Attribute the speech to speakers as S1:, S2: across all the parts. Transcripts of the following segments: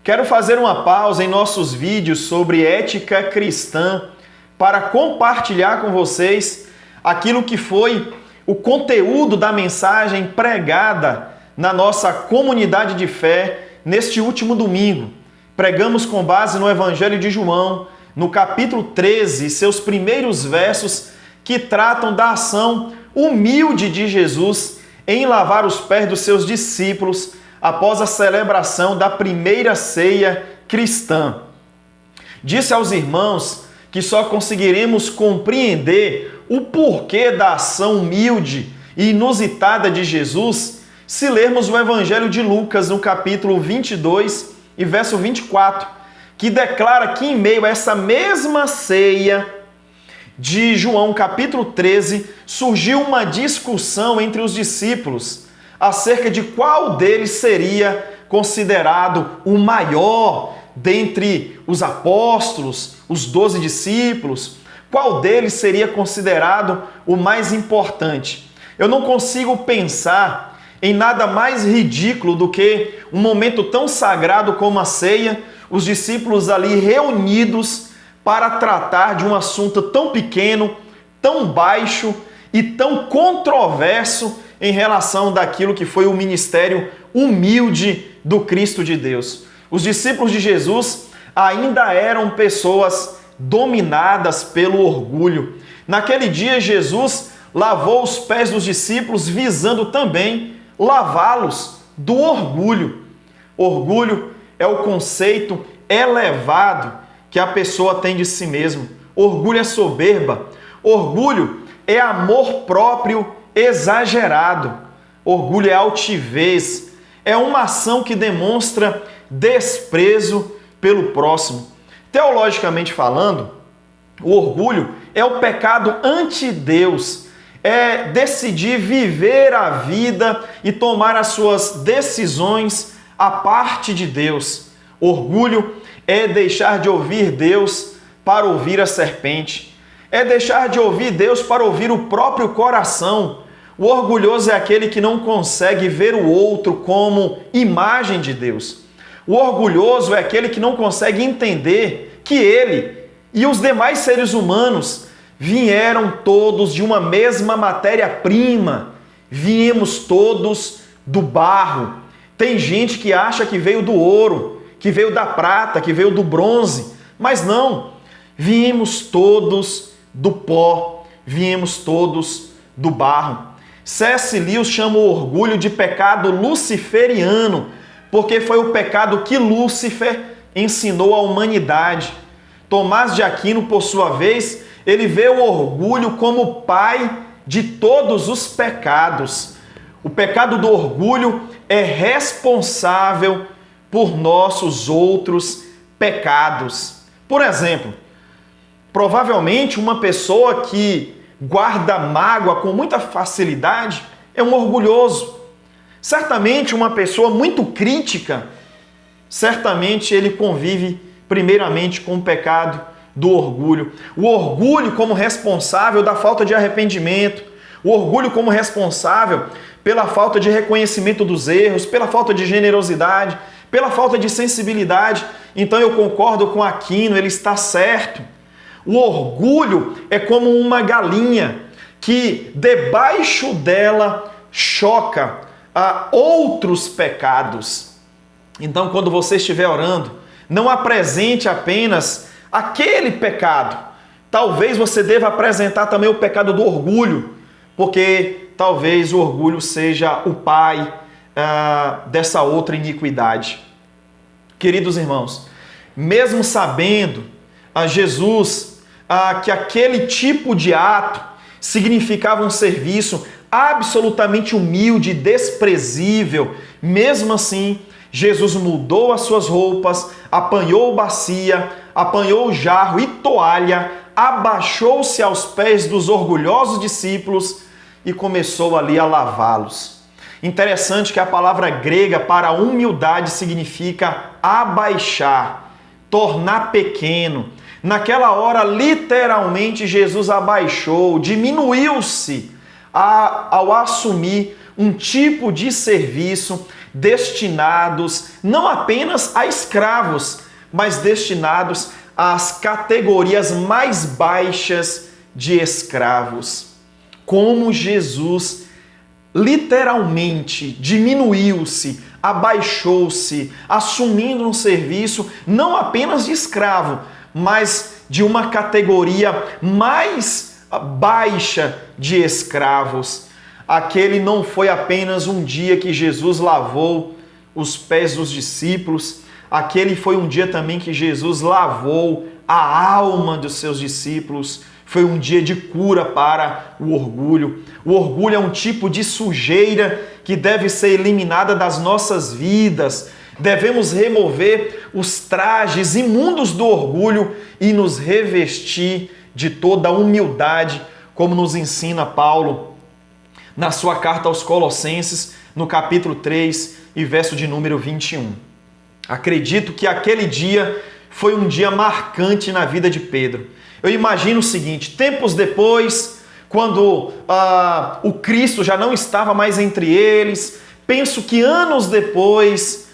S1: Quero fazer uma pausa em nossos vídeos sobre ética cristã para compartilhar com vocês aquilo que foi o conteúdo da mensagem pregada na nossa comunidade de fé neste último domingo. Pregamos com base no Evangelho de João, no capítulo 13, seus primeiros versos que tratam da ação humilde de Jesus em lavar os pés dos seus discípulos após a celebração da primeira ceia cristã. Disse aos irmãos que só conseguiremos compreender o porquê da ação humilde e inusitada de Jesus se lermos o Evangelho de Lucas no capítulo 22 e verso 24, que declara que em meio a essa mesma ceia de João capítulo 13, surgiu uma discussão entre os discípulos acerca de qual deles seria considerado o maior dentre os apóstolos, os 12 discípulos, qual deles seria considerado o mais importante. Eu não consigo pensar em nada mais ridículo do que um momento tão sagrado como a ceia, os discípulos ali reunidos para tratar de um assunto tão pequeno, tão baixo e tão controverso em relação daquilo que foi o ministério humilde do Cristo de Deus. Os discípulos de Jesus ainda eram pessoas dominadas pelo orgulho. Naquele dia, Jesus lavou os pés dos discípulos, visando também lavá-los do orgulho. Orgulho é o conceito elevado que a pessoa tem de si mesmo. Orgulho é soberba. Orgulho é amor próprio exagerado. Orgulho é altivez. É uma ação que demonstra desprezo pelo próximo. Teologicamente falando, o orgulho é o pecado ante-Deus. É decidir viver a vida e tomar as suas decisões à parte de Deus. Orgulho é deixar de ouvir Deus para ouvir a serpente. É deixar de ouvir Deus para ouvir o próprio coração. O orgulhoso é aquele que não consegue ver o outro como imagem de Deus. O orgulhoso é aquele que não consegue entender que ele e os demais seres humanos vieram todos de uma mesma matéria-prima. Viemos todos do barro. Tem gente que acha que veio do ouro, que veio da prata, que veio do bronze. Mas não, viemos todos do pó, viemos todos do barro. C.S. Lewis chama o orgulho de pecado luciferiano, porque foi o pecado que Lúcifer ensinou à humanidade. Tomás de Aquino, por sua vez, ele vê o orgulho como pai de todos os pecados. O pecado do orgulho é responsável por nossos outros pecados. Por exemplo, provavelmente uma pessoa que guarda mágoa com muita facilidade é um orgulhoso. Certamente uma pessoa muito crítica, certamente ele convive primeiramente com o pecado do orgulho. O orgulho como responsável da falta de arrependimento, o orgulho como responsável pela falta de reconhecimento dos erros, pela falta de generosidade, pela falta de sensibilidade. Então eu concordo com Aquino, ele está certo. O orgulho é como uma galinha que debaixo dela choca a outros pecados. Então, quando você estiver orando, não apresente apenas aquele pecado. Talvez você deva apresentar também o pecado do orgulho, porque talvez o orgulho seja o pai dessa outra iniquidade. Queridos irmãos, mesmo sabendo Jesus que aquele tipo de ato significava um serviço absolutamente humilde e desprezível, mesmo assim, Jesus mudou as suas roupas, apanhou bacia, apanhou jarro e toalha, abaixou-se aos pés dos orgulhosos discípulos e começou ali a lavá-los. Interessante que a palavra grega para humildade significa abaixar, tornar pequeno. Naquela hora, literalmente, Jesus abaixou, diminuiu-se ao assumir um tipo de serviço destinados não apenas a escravos, mas destinados às categorias mais baixas de escravos. Como Jesus literalmente diminuiu-se, abaixou-se, assumindo um serviço não apenas de escravo, mas de uma categoria mais baixa de escravos. Aquele não foi apenas um dia que Jesus lavou os pés dos discípulos, aquele foi um dia também que Jesus lavou a alma dos seus discípulos. Foi um dia de cura para o orgulho. O orgulho é um tipo de sujeira que deve ser eliminada das nossas vidas. Devemos remover os trajes imundos do orgulho e nos revestir de toda a humildade, como nos ensina Paulo na sua carta aos Colossenses, no capítulo 3 e verso de número 21. Acredito que aquele dia foi um dia marcante na vida de Pedro. Eu imagino o seguinte: tempos depois, quando o Cristo já não estava mais entre eles, penso que anos depois,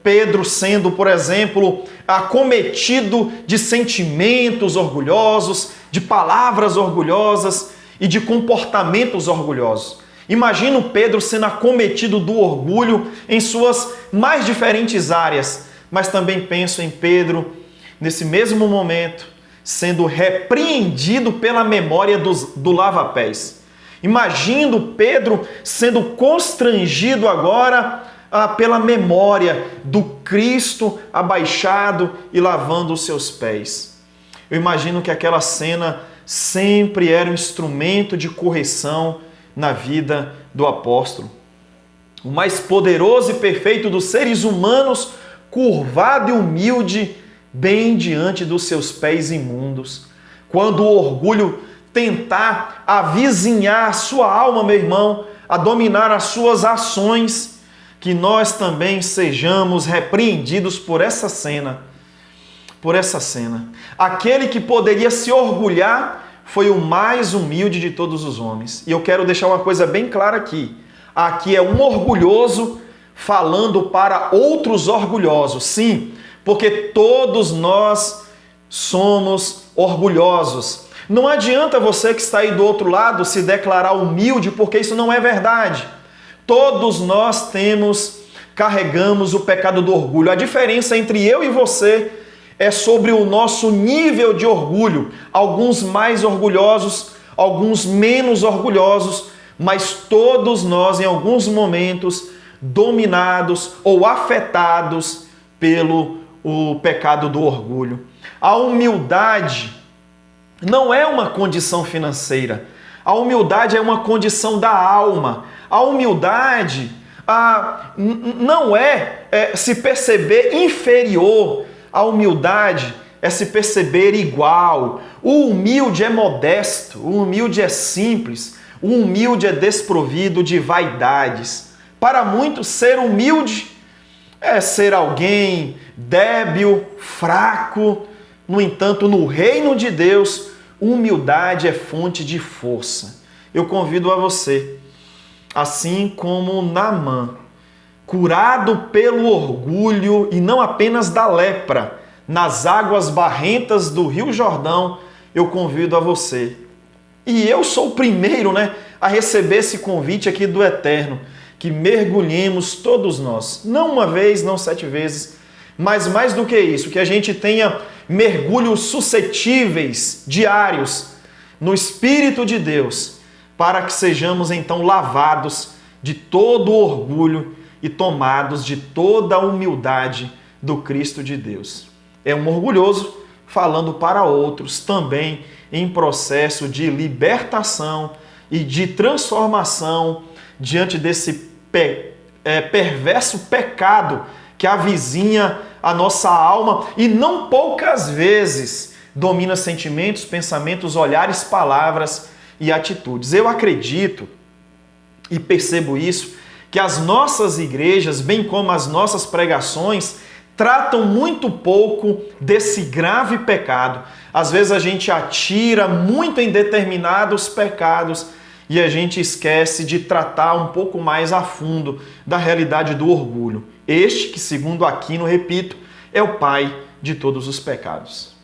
S1: Pedro sendo, por exemplo, acometido de sentimentos orgulhosos, de palavras orgulhosas e de comportamentos orgulhosos. Imagino Pedro sendo acometido do orgulho em suas mais diferentes áreas, mas também penso em Pedro, nesse mesmo momento, sendo repreendido pela memória do lava-pés. Imagino Pedro sendo constrangido agora pela memória do Cristo abaixado e lavando os seus pés. Eu imagino que aquela cena sempre era um instrumento de correção na vida do apóstolo. O mais poderoso e perfeito dos seres humanos, curvado e humilde, bem diante dos seus pés imundos. Quando o orgulho tentar avizinhar a sua alma, meu irmão, a dominar as suas ações, que nós também sejamos repreendidos por essa cena. Por essa cena. Aquele que poderia se orgulhar foi o mais humilde de todos os homens. E eu quero deixar uma coisa bem clara aqui. Aqui é um orgulhoso falando para outros orgulhosos. Sim, porque todos nós somos orgulhosos. Não adianta você que está aí do outro lado se declarar humilde, porque isso não é verdade. Todos nós carregamos o pecado do orgulho. A diferença entre eu e você é sobre o nosso nível de orgulho. Alguns mais orgulhosos, alguns menos orgulhosos, mas todos nós, em alguns momentos, dominados ou afetados pelo pecado do orgulho. A humildade não é uma condição financeira. A humildade é uma condição da alma. A humildade não é se perceber inferior. A humildade é se perceber igual. O humilde é modesto, o humilde é simples, o humilde é desprovido de vaidades. Para muitos, ser humilde é ser alguém débil, fraco. No entanto, no reino de Deus, humildade é fonte de força. Eu convido a você, assim como Naamã, curado pelo orgulho e não apenas da lepra, nas águas barrentas do Rio Jordão, eu convido a você. E eu sou o primeiro, a receber esse convite aqui do Eterno, que mergulhemos todos nós, não uma vez, não 7 vezes, mas mais do que isso, que a gente tenha mergulhos suscetíveis, diários, no Espírito de Deus, para que sejamos então lavados de todo o orgulho e tomados de toda a humildade do Cristo de Deus. É um orgulhoso falando para outros também em processo de libertação e de transformação diante desse perverso pecado que avizinha a nossa alma e não poucas vezes domina sentimentos, pensamentos, olhares, palavras e atitudes. Eu acredito e percebo isso, que as nossas igrejas, bem como as nossas pregações, tratam muito pouco desse grave pecado. Às vezes a gente atira muito em determinados pecados e a gente esquece de tratar um pouco mais a fundo da realidade do orgulho. Este que, segundo Aquino, repito, é o pai de todos os pecados.